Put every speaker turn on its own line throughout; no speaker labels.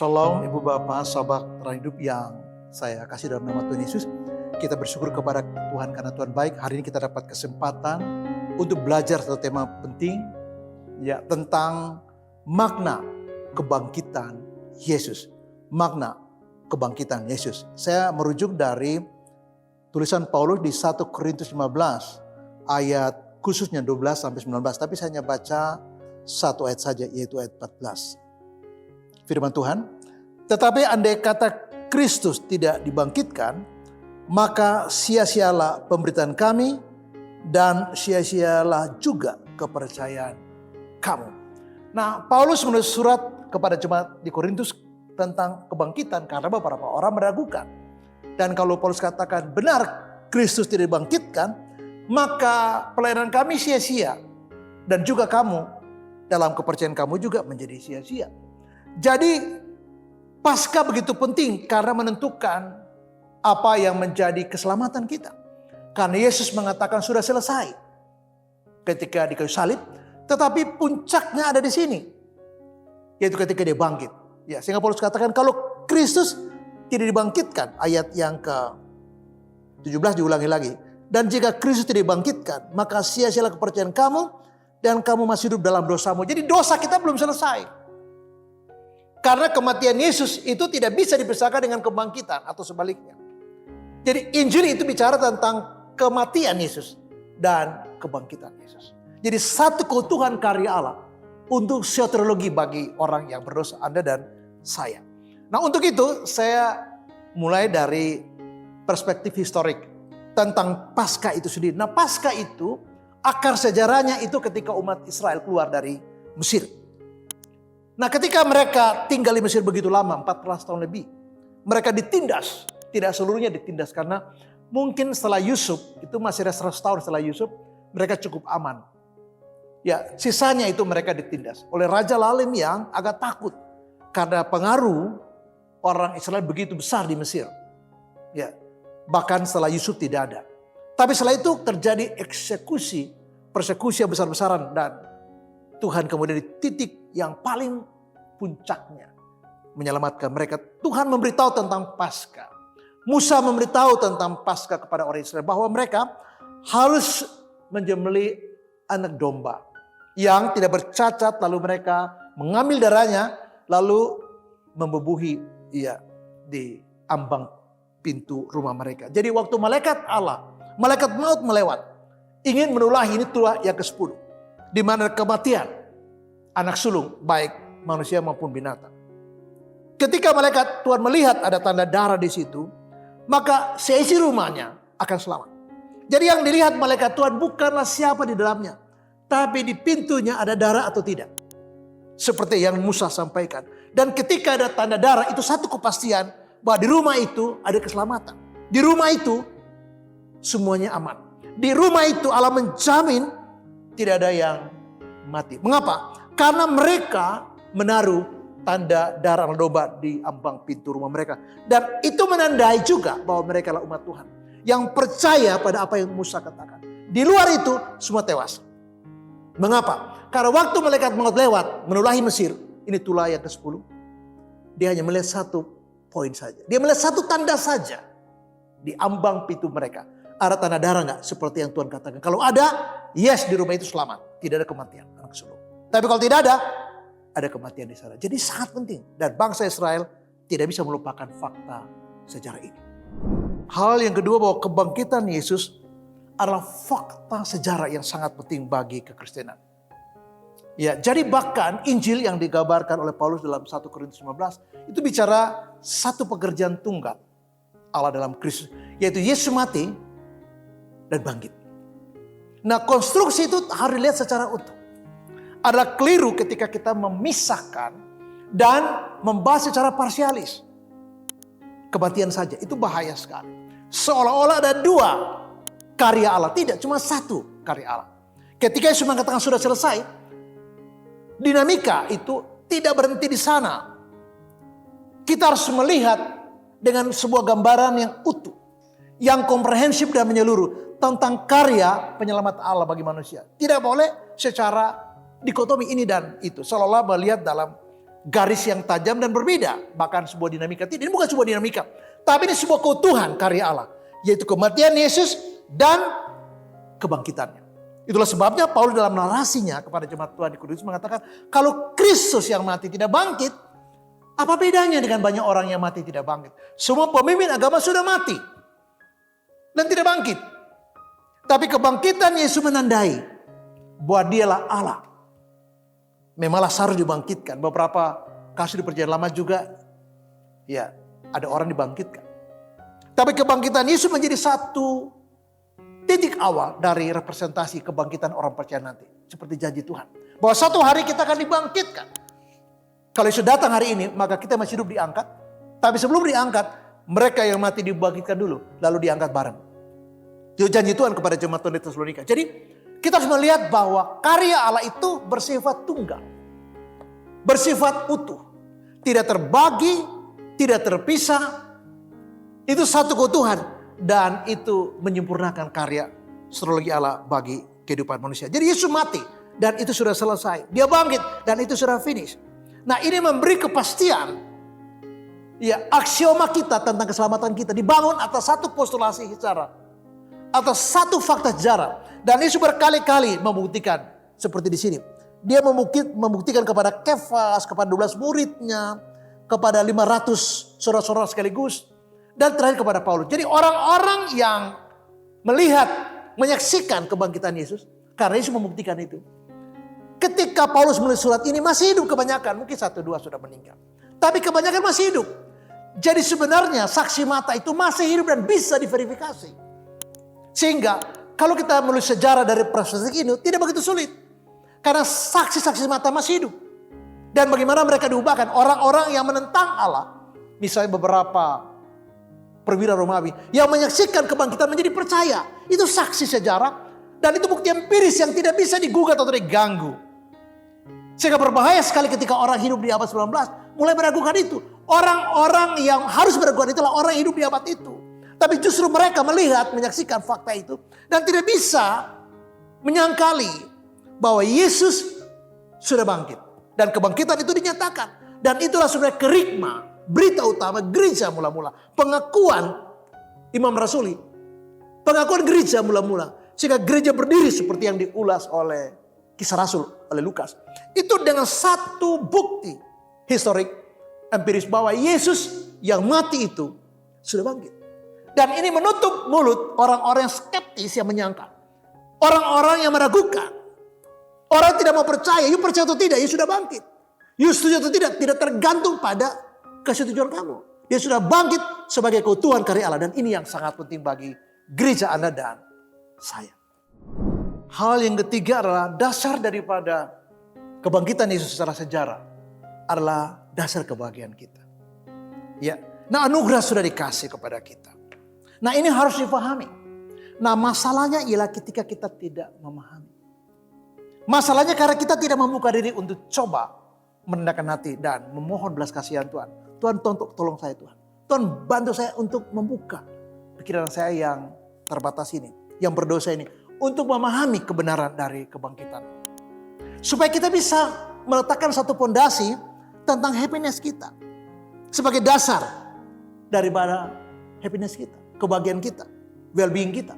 Shalom Ibu Bapak, sahabat Terang Hidup yang saya kasih dalam nama Tuhan Yesus. Kita bersyukur kepada Tuhan karena Tuhan baik. Hari ini kita dapat kesempatan untuk belajar satu tema penting, ya, tentang makna kebangkitan Yesus. Makna kebangkitan Yesus. Saya merujuk dari tulisan Paulus di 1 Korintus 15 ayat khususnya 12 sampai 19, tapi saya hanya baca satu ayat saja, yaitu ayat 14. Firman Tuhan, tetapi andai kata Kristus tidak dibangkitkan, maka sia-sialah pemberitaan kami dan sia-sialah juga kepercayaan kamu. Nah, Paulus menulis surat kepada jemaat di Korintus tentang kebangkitan karena beberapa orang meragukan. Dan kalau Paulus katakan benar Kristus tidak dibangkitkan, maka pelayanan kami sia-sia dan juga kamu dalam kepercayaan kamu juga menjadi sia-sia. Jadi Paskah begitu penting karena menentukan apa yang menjadi keselamatan kita. Karena Yesus mengatakan sudah selesai ketika di kayu salib, tetapi puncaknya ada di sini, yaitu ketika dia bangkit. Ya, sehingga Paulus katakan kalau Kristus tidak dibangkitkan, ayat yang ke-17 diulangi lagi. Dan jika Kristus tidak dibangkitkan, maka sia-sialah kepercayaan kamu dan kamu masih hidup dalam dosamu. Jadi dosa kita belum selesai. Karena kematian Yesus itu tidak bisa dipisahkan dengan kebangkitan atau sebaliknya. Jadi Injil itu bicara tentang kematian Yesus dan kebangkitan Yesus. Jadi satu keutuhan karya Allah untuk soteriologi bagi orang yang berdosa, Anda dan saya. Nah, untuk itu saya mulai dari perspektif historik tentang Paskah itu sendiri. Nah, Paskah itu akar sejarahnya itu ketika umat Israel keluar dari Mesir. Nah, ketika mereka tinggal di Mesir begitu lama, 14 tahun lebih, mereka ditindas. Tidak seluruhnya ditindas karena mungkin setelah Yusuf, itu masih ada 100 tahun setelah Yusuf, mereka cukup aman. Ya, sisanya itu mereka ditindas oleh Raja Lalim yang agak takut karena pengaruh orang Israel begitu besar di Mesir. Ya, bahkan setelah Yusuf tidak ada. Tapi setelah itu terjadi persekusi yang besar-besaran, dan Tuhan kemudian di titik yang paling puncaknya menyelamatkan mereka. Tuhan memberitahu tentang Paskah. Musa memberitahu tentang Paskah kepada orang Israel bahwa mereka harus menyembelih anak domba yang tidak bercacat, lalu mereka mengambil darahnya lalu membubuhi di ambang pintu rumah mereka. Jadi waktu malaikat Allah, malaikat maut melewat, ingin menulahi, ini tulah yang ke-10. Di mana kematian anak sulung baik manusia maupun binatang. Ketika malaikat Tuhan melihat ada tanda darah di situ, maka seisi rumahnya akan selamat. Jadi yang dilihat malaikat Tuhan bukanlah siapa di dalamnya, tapi di pintunya ada darah atau tidak. Seperti yang Musa sampaikan. Dan ketika ada tanda darah, itu satu kepastian bahwa di rumah itu ada keselamatan. Di rumah itu semuanya aman. Di rumah itu Allah menjamin tidak ada yang mati. Mengapa? Karena mereka menaruh tanda darah anak domba di ambang pintu rumah mereka. Dan itu menandai juga bahwa mereka adalah umat Tuhan yang percaya pada apa yang Musa katakan. Di luar itu semua tewas. Mengapa? Karena waktu malaikat maut lewat menulahi Mesir, ini tulah yang ke-10. Dia hanya melihat satu poin saja. Dia melihat satu tanda saja di ambang pintu mereka. Ada tanda darah enggak? Seperti yang Tuhan katakan. Kalau ada, yes, di rumah itu selamat. Tidak ada kematian anak sulung. Tapi kalau tidak ada kematian di sana. Jadi sangat penting. Dan bangsa Israel tidak bisa melupakan fakta sejarah ini. Hal yang kedua, bahwa kebangkitan Yesus adalah fakta sejarah yang sangat penting bagi kekristenan. Ya, jadi bahkan Injil yang digambarkan oleh Paulus dalam 1 Korintus 15 itu bicara satu pekerjaan tunggal Allah dalam Kristus, yaitu Yesus mati dan bangkit. Nah, konstruksi itu harus dilihat secara utuh. Adalah keliru ketika kita memisahkan dan membahas secara parsialis. Kematian saja, itu bahaya sekali. Seolah-olah ada dua karya Allah. Tidak, cuma satu karya Allah. Ketika Yesus mengatakan sudah selesai, dinamika itu tidak berhenti di sana. Kita harus melihat dengan sebuah gambaran yang utuh, yang komprehensif dan menyeluruh tentang karya penyelamat Allah bagi manusia. Tidak boleh secara dikotomi ini dan itu. Seolah-olah melihat dalam garis yang tajam dan berbeda. Bahkan sebuah dinamika. Tidak, ini bukan sebuah dinamika. Tapi ini sebuah keutuhan karya Allah. Yaitu kematian Yesus dan kebangkitannya. Itulah sebabnya Paulus dalam narasinya kepada jemaat Tuhan di Korintus mengatakan, kalau Kristus yang mati tidak bangkit, apa bedanya dengan banyak orang yang mati tidak bangkit? Semua pemimpin agama sudah mati dan tidak bangkit. Tapi kebangkitan Yesus menandai bahwa dialah Allah. Memang Lazarus dibangkitkan. Beberapa kasus di perjanjian lama juga ya ada orang dibangkitkan. Tapi kebangkitan Yesus menjadi satu titik awal dari representasi kebangkitan orang percaya nanti. Seperti janji Tuhan. Bahwa satu hari kita akan dibangkitkan. Kalau Yesus datang hari ini, maka kita masih hidup diangkat. Tapi sebelum diangkat, mereka yang mati dibangkitkan dulu. Lalu diangkat bareng. Itu janji Tuhan kepada jemaat Tuhan di Tesalonika. Jadi kita harus melihat bahwa karya Allah itu bersifat tunggal. Bersifat utuh. Tidak terbagi, tidak terpisah. Itu satu keutuhan. Dan itu menyempurnakan karya astrologi Allah bagi kehidupan manusia. Jadi Yesus mati dan itu sudah selesai. Dia bangkit dan itu sudah finish. Nah ini memberi kepastian. Ya aksioma kita tentang keselamatan kita dibangun atas satu postulasi sejarah. Atas satu fakta sejarah. Dan Yesus berkali-kali membuktikan seperti di sini. Dia membuktikan kepada Kefas, kepada 12 muridnya, kepada 500 saudara-saudara sekaligus. Dan terakhir kepada Paulus. Jadi orang-orang yang melihat, menyaksikan kebangkitan Yesus. Karena Yesus membuktikan itu. Ketika Paulus menulis surat ini masih hidup kebanyakan. Mungkin 1-2 sudah meninggal. Tapi kebanyakan masih hidup. Jadi sebenarnya saksi mata itu masih hidup dan bisa diverifikasi. Sehingga kalau kita menulis sejarah dari proses ini tidak begitu sulit. Karena saksi-saksi mata masih hidup. Dan bagaimana mereka diubahkan. Orang-orang yang menentang Allah. Misalnya beberapa perwira Romawi yang menyaksikan kebangkitan menjadi percaya. Itu saksi sejarah dan itu bukti empiris yang tidak bisa digugat atau diganggu. Sehingga berbahaya sekali ketika orang hidup di abad 19 mulai meragukan itu. Orang-orang yang harus meragukan itulah orang yang hidup di abad itu. Tapi justru mereka melihat, menyaksikan fakta itu dan tidak bisa menyangkali bahwa Yesus sudah bangkit. Dan kebangkitan itu dinyatakan. Dan itulah sebenarnya kerigma, berita utama gereja mula-mula. Pengakuan Imam Rasuli. Pengakuan gereja mula-mula. Sehingga gereja berdiri seperti yang diulas oleh Kisah Rasul, oleh Lukas. Itu dengan satu bukti historik empiris bahwa Yesus yang mati itu sudah bangkit. Dan ini menutup mulut orang-orang yang skeptis yang menyangka. Orang-orang yang meragukan. Orang tidak mau percaya, you percaya atau tidak, you sudah bangkit. You setuju atau tidak tergantung pada kesetujuan kamu. Dia sudah bangkit sebagai keutuhan karya Allah. Dan ini yang sangat penting bagi gereja Anda dan saya. Hal yang ketiga adalah dasar daripada kebangkitan Yesus secara sejarah. Adalah dasar kebahagiaan kita. Ya, nah anugerah sudah dikasih kepada kita. Nah ini harus dipahami. Nah masalahnya ialah ketika kita tidak memahami. Masalahnya karena kita tidak membuka diri untuk coba merendahkan hati dan memohon belas kasihan Tuhan. Tuhan tolong saya Tuhan. Tuhan bantu saya untuk membuka pikiran saya yang terbatas ini. Yang berdosa ini. Untuk memahami kebenaran dari kebangkitan. Supaya kita bisa meletakkan satu fondasi tentang happiness kita. Sebagai dasar daripada happiness kita. Kebahagiaan kita. Well-being kita.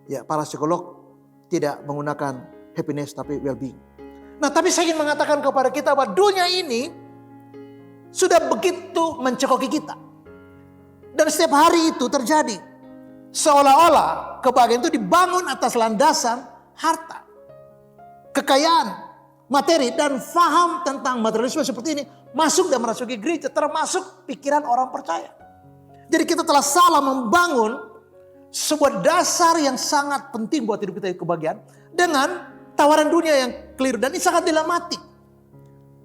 Ya para psikolog tidak menggunakan happiness tapi well-being. Nah tapi saya ingin mengatakan kepada kita bahwa dunia ini sudah begitu mencekoki kita. Dan setiap hari itu terjadi. Seolah-olah kebahagiaan itu dibangun atas landasan harta. Kekayaan, materi dan faham tentang materialisme seperti ini. Masuk dan merasuki gereja termasuk pikiran orang percaya. Jadi kita telah salah membangun sebuah dasar yang sangat penting buat hidup kita kebahagiaan. Dengan tawaran dunia yang keliru dan ini sangat dilematik.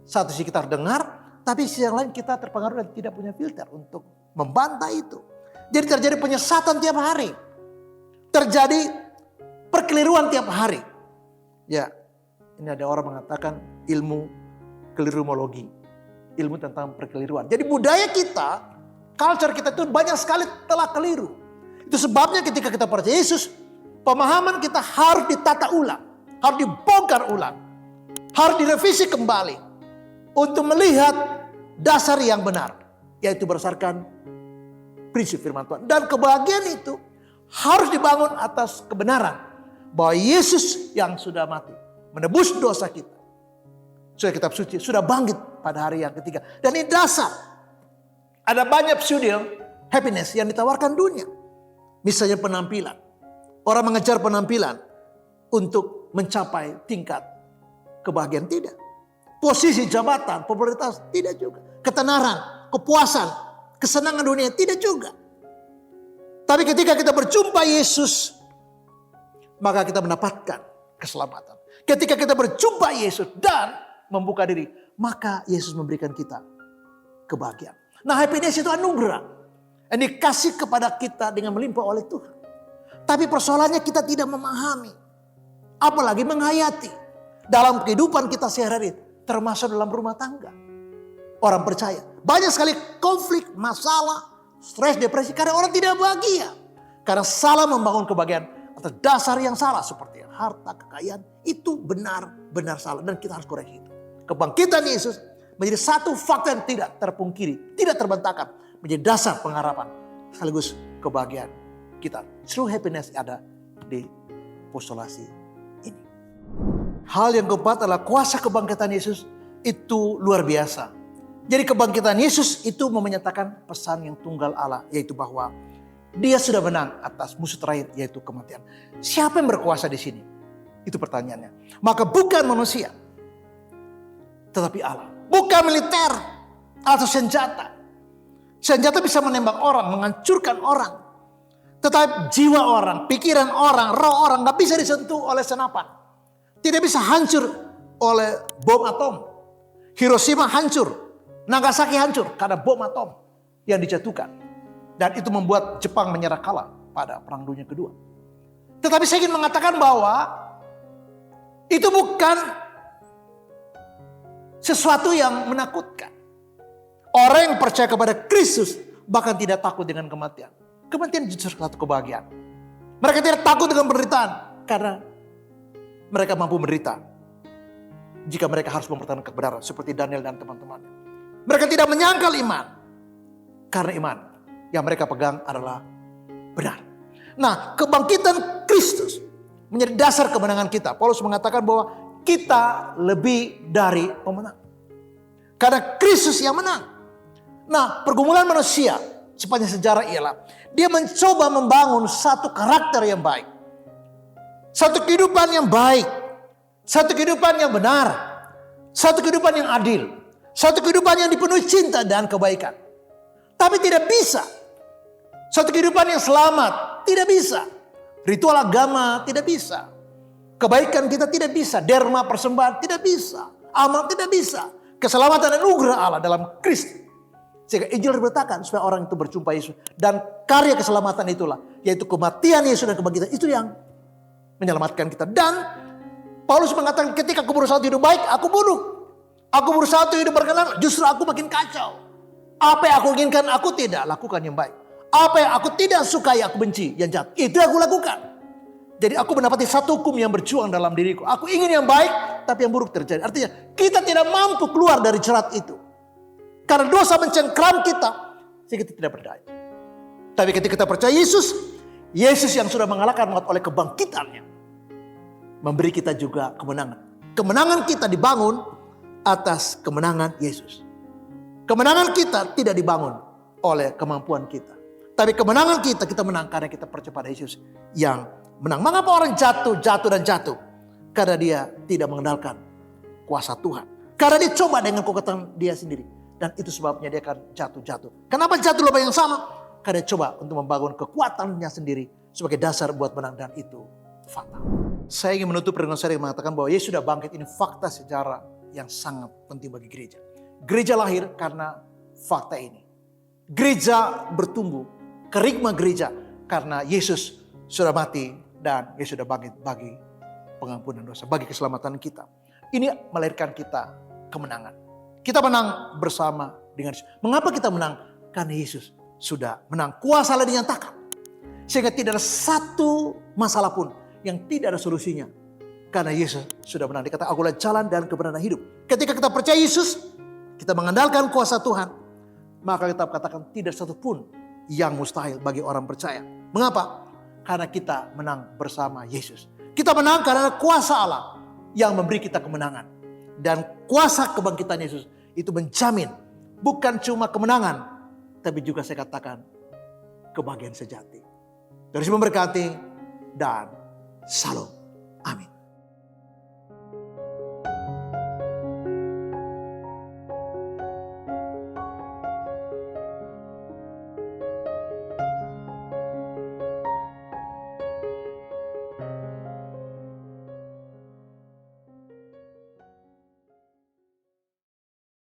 Satu sisi kita dengar, tapi sisi yang lain kita terpengaruh dan tidak punya filter untuk membantah itu. Jadi terjadi penyesatan tiap hari. Terjadi perkeliruan tiap hari. Ya, ini ada orang mengatakan ilmu kelirumologi. Ilmu tentang perkeliruan. Jadi budaya kita, culture kita itu banyak sekali telah keliru. Itu sebabnya ketika kita percaya Yesus, pemahaman kita harus ditata ulang. Harus dibongkar ulang. Harus direvisi kembali. untuk melihat dasar yang benar, yaitu berdasarkan prinsip firman Tuhan. Dan kebahagiaan itu harus dibangun atas kebenaran bahwa Yesus yang sudah mati menebus dosa kita. Sudah kitab suci, sudah bangkit pada hari yang ketiga. Dan ini dasar. Ada banyak pseudo happiness yang ditawarkan dunia. Misalnya penampilan. Orang mengejar penampilan untuk mencapai tingkat kebahagiaan, tidak. Posisi jabatan, popularitas, tidak juga. Ketenaran, kepuasan, kesenangan dunia, tidak juga. Tapi ketika kita berjumpa Yesus, maka kita mendapatkan keselamatan. Ketika kita berjumpa Yesus dan membuka diri, maka Yesus memberikan kita kebahagiaan. Nah, happiness itu anugerah yang dikasih kepada kita dengan melimpah oleh Tuhan. Tapi persoalannya kita tidak memahami, apalagi menghayati dalam kehidupan kita sehari-hari, termasuk dalam rumah tangga. Orang percaya banyak sekali konflik, masalah, stres, depresi karena orang tidak bahagia. Karena salah membangun kebahagiaan atas dasar yang salah, seperti harta, kekayaan, itu benar-benar salah dan kita harus koreksi itu. Kebangkitan Yesus menjadi satu fakta yang tidak terpungkiri, tidak terbantahkan, menjadi dasar pengharapan sekaligus kebahagiaan kita. True happiness ada di postulasi ini. Hal yang keempat adalah kuasa kebangkitan Yesus itu luar biasa. Jadi kebangkitan Yesus itu menyatakan pesan yang tunggal Allah, yaitu bahwa Dia sudah menang atas musuh terakhir, yaitu kematian. Siapa yang berkuasa di sini? Itu pertanyaannya. Maka bukan manusia, tetapi Allah. Bukan militer atau senjata. Senjata bisa menembak orang, menghancurkan orang. Tetapi jiwa orang, pikiran orang, roh orang gak bisa disentuh oleh senapan. Tidak bisa hancur oleh bom atom. Hiroshima hancur, Nagasaki hancur karena bom atom yang dijatuhkan. Dan itu membuat Jepang menyerah kalah pada Perang Dunia Kedua. Tetapi saya ingin mengatakan bahwa itu bukan sesuatu yang menakutkan. Orang yang percaya kepada Kristus bahkan tidak takut dengan kematian. Kematian justru satu kebahagiaan. Mereka tidak takut dengan penderitaan karena mereka mampu menderita jika mereka harus mempertahankan kebenaran seperti Daniel dan teman-temannya. Mereka tidak menyangkal iman karena iman yang mereka pegang adalah benar. Nah, kebangkitan Kristus menjadi dasar kemenangan kita. Paulus mengatakan bahwa kita lebih dari pemenang karena Kristus yang menang. Nah, pergumulan manusia sepanjang sejarah ialah dia mencoba membangun satu karakter yang baik, satu kehidupan yang baik, satu kehidupan yang benar, satu kehidupan yang adil, satu kehidupan yang dipenuhi cinta dan kebaikan. Tapi tidak bisa. Satu kehidupan yang selamat, tidak bisa. Ritual agama tidak bisa. Kebaikan kita tidak bisa. Derma persembahan tidak bisa. Amal tidak bisa. Keselamatan dan anugerah Allah dalam Kristus. Sehingga Injil diberitakan supaya orang itu berjumpa Yesus. Dan karya keselamatan itulah, yaitu kematian Yesus dan kebangkitan, itu yang menyelamatkan kita. Dan Paulus mengatakan ketika aku berusaha hidup baik, aku buruk. Aku berusaha hidup berkenan, justru aku makin kacau. Apa yang aku inginkan, aku tidak lakukan yang baik. Apa yang aku tidak sukai, aku benci yang jahat. Itu yang aku lakukan. Jadi aku mendapati satu hukum yang berjuang dalam diriku. Aku ingin yang baik, tapi yang buruk terjadi. Artinya kita tidak mampu keluar dari jerat itu. Karena dosa mencengkram kita, sehingga kita tidak berdaya. Tapi ketika kita percaya Yesus, Yesus yang sudah mengalahkan maut oleh kebangkitannya, memberi kita juga kemenangan. Kemenangan kita dibangun atas kemenangan Yesus. Kemenangan kita tidak dibangun oleh kemampuan kita. Tapi kemenangan kita menang karena kita percaya pada Yesus yang menang. Mengapa orang jatuh dan jatuh? Karena dia tidak mengenalkan kuasa Tuhan. Karena dia coba dengan kekuatan dia sendiri. Dan itu sebabnya dia akan jatuh. Kenapa jatuh lubang yang sama? Karena dia coba untuk membangun kekuatannya sendiri sebagai dasar buat menang, dan itu fatal. Saya ingin menutup renungan saya mengatakan bahwa Yesus sudah bangkit. Ini fakta sejarah yang sangat penting bagi gereja. Gereja lahir karena fakta ini. Gereja bertumbuh, kerigma gereja karena Yesus sudah mati dan Yesus sudah bangkit bagi pengampunan dosa, bagi keselamatan kita. Ini melahirkan kita kemenangan. Kita menang bersama dengan Yesus. Mengapa kita menang? Karena Yesus sudah menang. Kuasa Allah dinyatakan. Sehingga tidak ada satu masalah pun yang tidak ada solusinya. Karena Yesus sudah menang. Dikatakan, akulah jalan dan kebenaran hidup. Ketika kita percaya Yesus, kita mengandalkan kuasa Tuhan, maka kita katakan tidak satu pun yang mustahil bagi orang percaya. Mengapa? Karena kita menang bersama Yesus. Kita menang karena kuasa Allah yang memberi kita kemenangan. Dan kuasa kebangkitan Yesus itu menjamin bukan cuma kemenangan, tapi juga saya katakan kebahagiaan sejati. Terus memberkati dan salam. Amin.